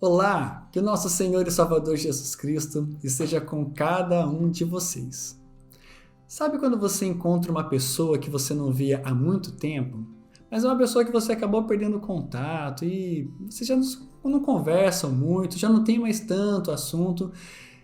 Olá, que o nosso Senhor e Salvador Jesus Cristo esteja com cada um de vocês. Sabe quando você encontra uma pessoa que você não via há muito tempo, mas é uma pessoa que você acabou perdendo contato e vocês já não conversam muito, já não tem mais tanto assunto,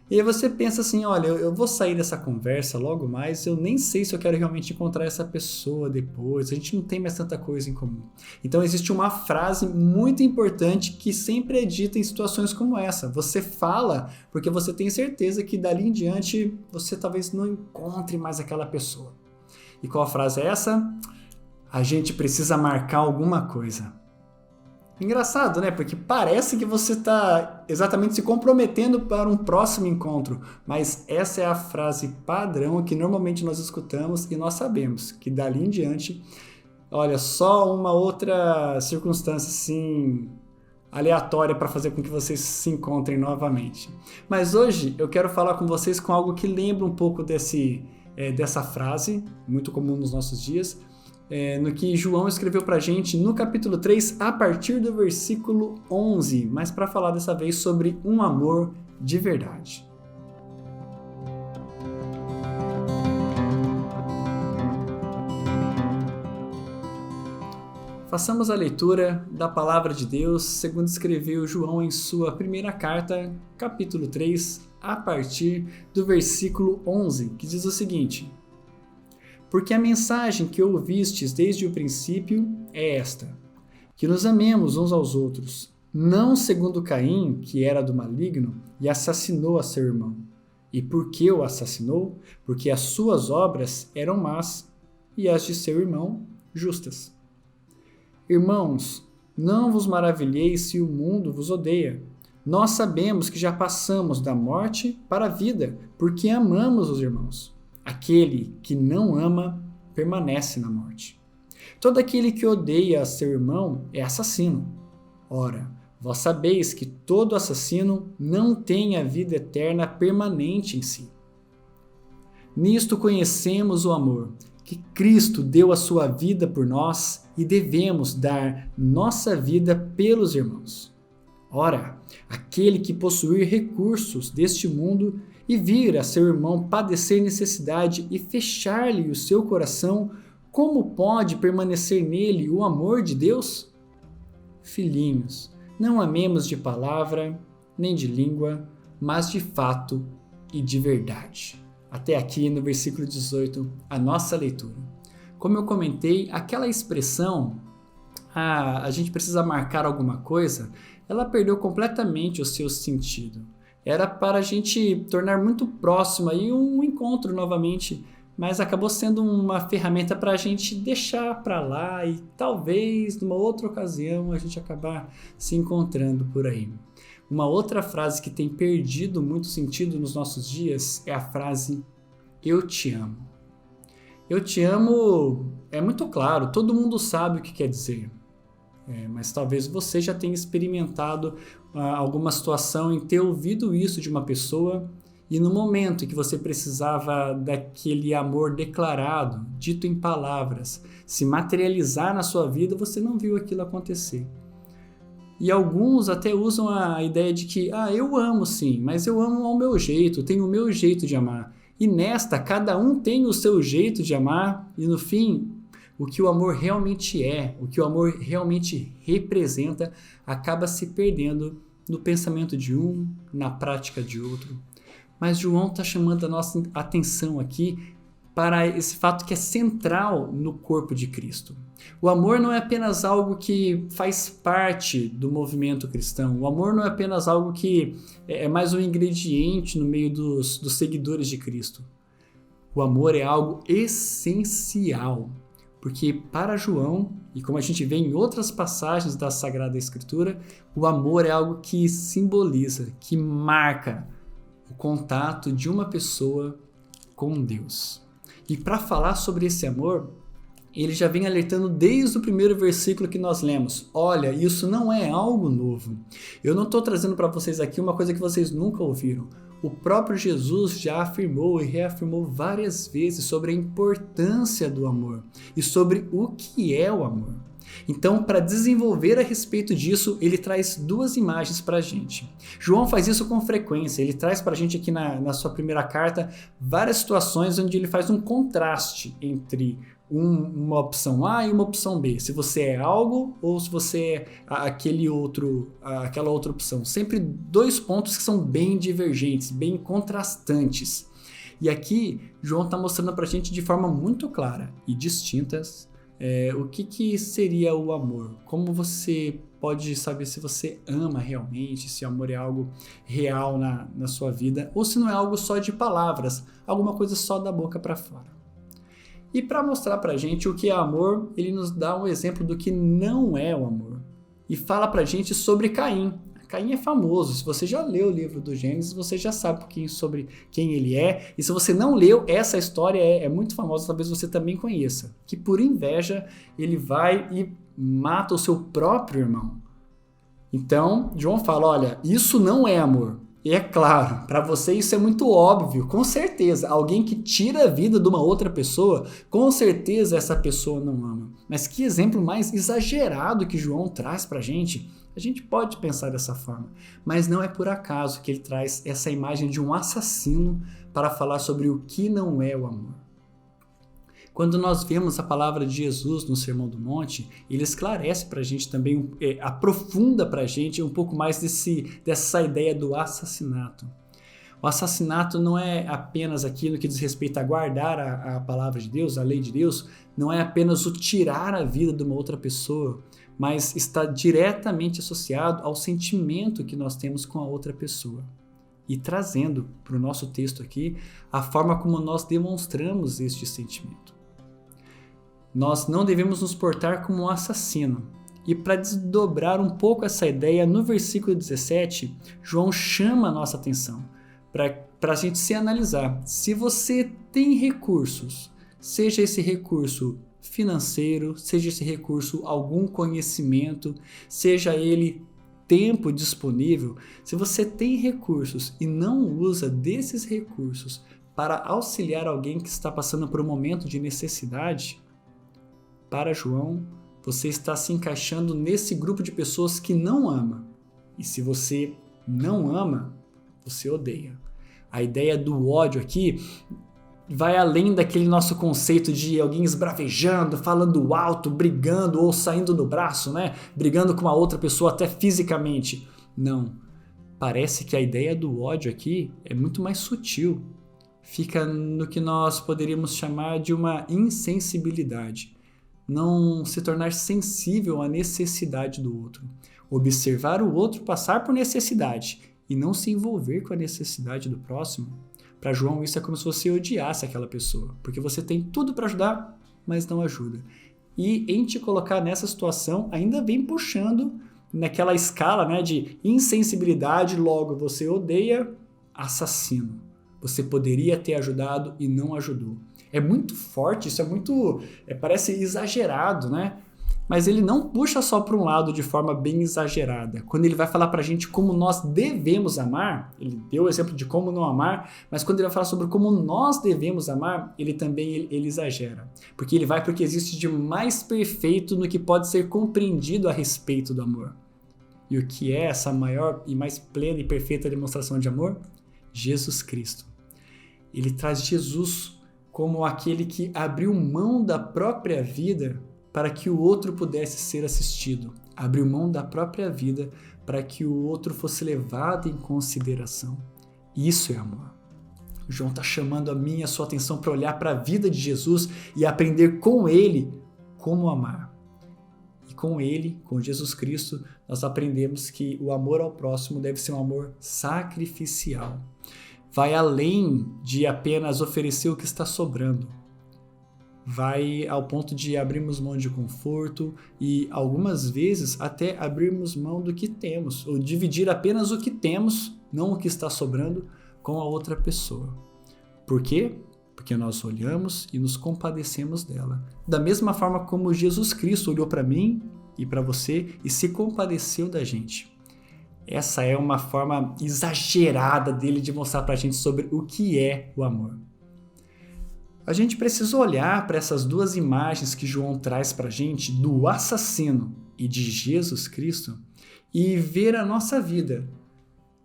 e aí você pensa assim, olha, eu vou sair dessa conversa logo mais, eu nem sei se eu quero realmente encontrar essa pessoa depois, a gente não tem mais tanta coisa em comum. Então existe uma frase muito importante que sempre é dita em situações como essa. Você fala porque você tem certeza que dali em diante você talvez não encontre mais aquela pessoa. E qual frase é essa? A gente precisa marcar alguma coisa. Engraçado, né? Porque parece que você está exatamente se comprometendo para um próximo encontro, mas essa é a frase padrão que normalmente nós escutamos e nós sabemos que dali em diante, olha, só uma outra circunstância assim aleatória para fazer com que vocês se encontrem novamente. Mas hoje eu quero falar com vocês com algo que lembra um pouco dessa frase, muito comum nos nossos dias, no que João escreveu para a gente no capítulo 3, a partir do versículo 11, mas para falar dessa vez sobre um amor de verdade. Façamos a leitura da palavra de Deus, segundo escreveu João em sua primeira carta, capítulo 3, a partir do versículo 11, que diz o seguinte: Porque a mensagem que ouvistes desde o princípio é esta, que nos amemos uns aos outros, não segundo Caim, que era do maligno, e assassinou a seu irmão. E por que o assassinou? Porque as suas obras eram más, e as de seu irmão justas. Irmãos, não vos maravilheis se o mundo vos odeia. Nós sabemos que já passamos da morte para a vida, porque amamos os irmãos. Aquele que não ama permanece na morte. Todo aquele que odeia a seu irmão é assassino. Ora, vós sabeis que todo assassino não tem a vida eterna permanente em si. Nisto conhecemos o amor, que Cristo deu a sua vida por nós e devemos dar nossa vida pelos irmãos. Ora, aquele que possuir recursos deste mundo e vir a seu irmão padecer necessidade e fechar-lhe o seu coração, como pode permanecer nele o amor de Deus? Filhinhos, não amemos de palavra, nem de língua, mas de fato e de verdade. Até aqui no versículo 18, a nossa leitura. Como eu comentei, aquela expressão, a gente precisa marcar alguma coisa, ela perdeu completamente o seu sentido. Era para a gente tornar muito próximo aí um encontro novamente, mas acabou sendo uma ferramenta para a gente deixar para lá e talvez numa outra ocasião a gente acabar se encontrando por aí. Uma outra frase que tem perdido muito sentido nos nossos dias é a frase "eu te amo". Eu te amo é muito claro, todo mundo sabe o que quer dizer. Mas talvez você já tenha experimentado alguma situação em ter ouvido isso de uma pessoa e no momento em que você precisava daquele amor declarado, dito em palavras, se materializar na sua vida, você não viu aquilo acontecer. E alguns até usam a ideia de que, eu amo sim, mas eu amo ao meu jeito, tenho o meu jeito de amar. E nesta, cada um tem o seu jeito de amar e no fim, o que o amor realmente é, o que o amor realmente representa, acaba se perdendo no pensamento de um, na prática de outro. Mas João está chamando a nossa atenção aqui para esse fato que é central no corpo de Cristo. O amor não é apenas algo que faz parte do movimento cristão. O amor não é apenas algo que é mais um ingrediente no meio dos seguidores de Cristo. O amor é algo essencial. Porque para João, e como a gente vê em outras passagens da Sagrada Escritura, o amor é algo que simboliza, que marca o contato de uma pessoa com Deus. E para falar sobre esse amor, ele já vem alertando desde o primeiro versículo que nós lemos. Olha, isso não é algo novo. Eu não estou trazendo para vocês aqui uma coisa que vocês nunca ouviram. O próprio Jesus já afirmou e reafirmou várias vezes sobre a importância do amor e sobre o que é o amor. Então, para desenvolver a respeito disso, ele traz duas imagens para a gente. João faz isso com frequência, ele traz para a gente aqui na sua primeira carta várias situações onde ele faz um contraste entre uma opção A e uma opção B. Se você é algo ou se você é aquela outra opção. Sempre dois pontos que são bem divergentes, bem contrastantes. E aqui, João está mostrando para a gente de forma muito clara e distintas o que seria o amor. Como você pode saber se você ama realmente, se o amor é algo real na sua vida, ou se não é algo só de palavras, alguma coisa só da boca para fora. E para mostrar para a gente o que é amor, ele nos dá um exemplo do que não é o amor. E fala para a gente sobre Caim. Caim é famoso, se você já leu o livro do Gênesis, você já sabe um pouquinho sobre quem ele é. E se você não leu, essa história é muito famosa, talvez você também conheça. Que por inveja, ele vai e mata o seu próprio irmão. Então, João fala, olha, isso não é amor. E é claro, para você isso é muito óbvio, com certeza. Alguém que tira a vida de uma outra pessoa, com certeza essa pessoa não ama. Mas que exemplo mais exagerado que João traz para a gente pode pensar dessa forma. Mas não é por acaso que ele traz essa imagem de um assassino para falar sobre o que não é o amor. Quando nós vemos a palavra de Jesus no Sermão do Monte, ele esclarece para a gente também, aprofunda para a gente um pouco mais dessa ideia do assassinato. O assassinato não é apenas aquilo que diz respeito a guardar a palavra de Deus, a lei de Deus, não é apenas o tirar a vida de uma outra pessoa, mas está diretamente associado ao sentimento que nós temos com a outra pessoa. E trazendo para o nosso texto aqui a forma como nós demonstramos este sentimento. Nós não devemos nos portar como um assassino. E para desdobrar um pouco essa ideia, no versículo 17, João chama a nossa atenção para a gente se analisar. Se você tem recursos, seja esse recurso financeiro, seja esse recurso algum conhecimento, seja ele tempo disponível, se você tem recursos e não usa desses recursos para auxiliar alguém que está passando por um momento de necessidade, para João, você está se encaixando nesse grupo de pessoas que não ama. E se você não ama, você odeia. A ideia do ódio aqui vai além daquele nosso conceito de alguém esbravejando, falando alto, brigando ou saindo no braço, né? Brigando com uma outra pessoa até fisicamente. Não. Parece que a ideia do ódio aqui é muito mais sutil. Fica no que nós poderíamos chamar de uma insensibilidade. Não se tornar sensível à necessidade do outro. Observar o outro passar por necessidade e não se envolver com a necessidade do próximo. Para João, isso é como se você odiasse aquela pessoa, porque você tem tudo para ajudar, mas não ajuda. E em te colocar nessa situação, ainda vem puxando naquela escala, né, de insensibilidade, logo você odeia, assassino. Você poderia ter ajudado e não ajudou. É muito forte, isso é muito, parece exagerado, né? Mas ele não puxa só para um lado de forma bem exagerada. Quando ele vai falar para a gente como nós devemos amar, ele deu o exemplo de como não amar, mas quando ele vai falar sobre como nós devemos amar, ele também ele exagera. Porque ele vai porque existe de mais perfeito no que pode ser compreendido a respeito do amor. E o que é essa maior e mais plena e perfeita demonstração de amor? Jesus Cristo. Ele traz Jesus como aquele que abriu mão da própria vida para que o outro pudesse ser assistido. Abriu mão da própria vida para que o outro fosse levado em consideração. Isso é amor. João está chamando a minha e a sua atenção para olhar para a vida de Jesus e aprender com ele como amar. E com ele, com Jesus Cristo, nós aprendemos que o amor ao próximo deve ser um amor sacrificial. Vai além de apenas oferecer o que está sobrando. Vai ao ponto de abrirmos mão de conforto e algumas vezes até abrirmos mão do que temos, ou dividir apenas o que temos, não o que está sobrando, com a outra pessoa. Por quê? Porque nós olhamos e nos compadecemos dela. Da mesma forma como Jesus Cristo olhou para mim e para você e se compadeceu da gente. Essa é uma forma exagerada dele de mostrar para a gente sobre o que é o amor. A gente precisa olhar para essas duas imagens que João traz para a gente do assassino e de Jesus Cristo e ver a nossa vida.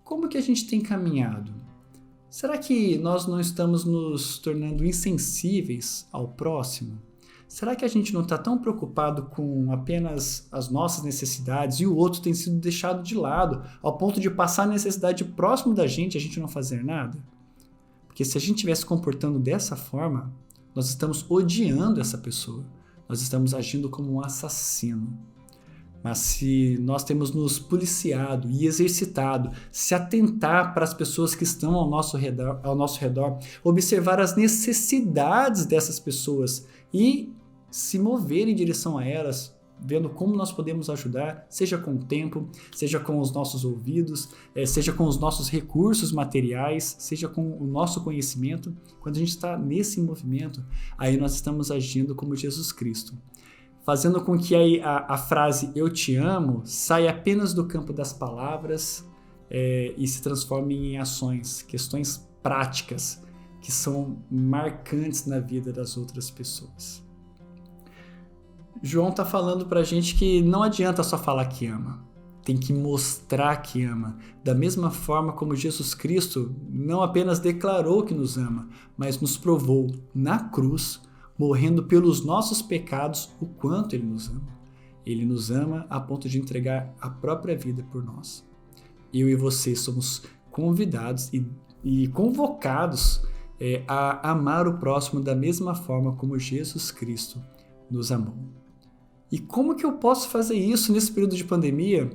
Como que a gente tem caminhado? Será que nós não estamos nos tornando insensíveis ao próximo? Será que a gente não está tão preocupado com apenas as nossas necessidades e o outro tem sido deixado de lado, ao ponto de passar a necessidade próximo da gente e a gente não fazer nada? Porque se a gente estiver se comportando dessa forma, nós estamos odiando essa pessoa, nós estamos agindo como um assassino. Mas se nós temos nos policiado e exercitado, se atentar para as pessoas que estão ao nosso redor, observar as necessidades dessas pessoas e se mover em direção a elas, vendo como nós podemos ajudar, seja com o tempo, seja com os nossos ouvidos, seja com os nossos recursos materiais, seja com o nosso conhecimento. Quando a gente está nesse movimento, aí nós estamos agindo como Jesus Cristo, fazendo com que a frase "eu te amo" saia apenas do campo das palavras e se transforme em ações, questões práticas que são marcantes na vida das outras pessoas. João está falando para a gente que não adianta só falar que ama, tem que mostrar que ama, da mesma forma como Jesus Cristo não apenas declarou que nos ama, mas nos provou na cruz, morrendo pelos nossos pecados, o quanto Ele nos ama. Ele nos ama a ponto de entregar a própria vida por nós. Eu e você somos convidados e convocados a amar o próximo da mesma forma como Jesus Cristo nos amou. E como que eu posso fazer isso nesse período de pandemia?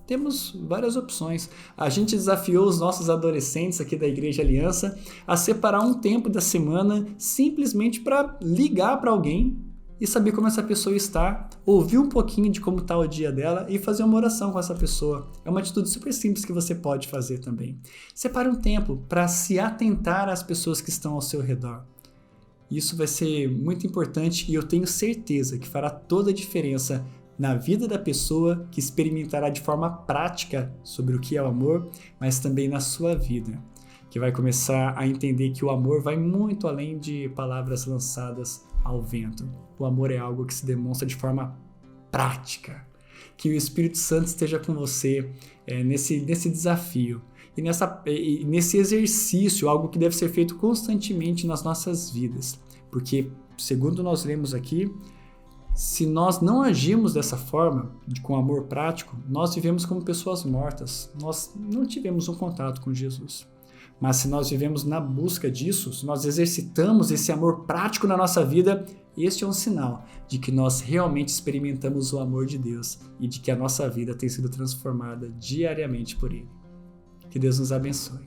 Temos várias opções. A gente desafiou os nossos adolescentes aqui da Igreja Aliança a separar um tempo da semana simplesmente para ligar para alguém e saber como essa pessoa está, ouvir um pouquinho de como está o dia dela e fazer uma oração com essa pessoa. É uma atitude super simples que você pode fazer também. Separe um tempo para se atentar às pessoas que estão ao seu redor. Isso vai ser muito importante e eu tenho certeza que fará toda a diferença na vida da pessoa que experimentará de forma prática sobre o que é o amor, mas também na sua vida, que vai começar a entender que o amor vai muito além de palavras lançadas ao vento. O amor é algo que se demonstra de forma prática. Que o Espírito Santo esteja com você nesse desafio e nesse exercício, algo que deve ser feito constantemente nas nossas vidas. Porque, segundo nós lemos aqui, se nós não agirmos dessa forma, com amor prático, nós vivemos como pessoas mortas. Nós não tivemos um contato com Jesus. Mas se nós vivemos na busca disso, se nós exercitamos esse amor prático na nossa vida, este é um sinal de que nós realmente experimentamos o amor de Deus e de que a nossa vida tem sido transformada diariamente por Ele. Que Deus nos abençoe.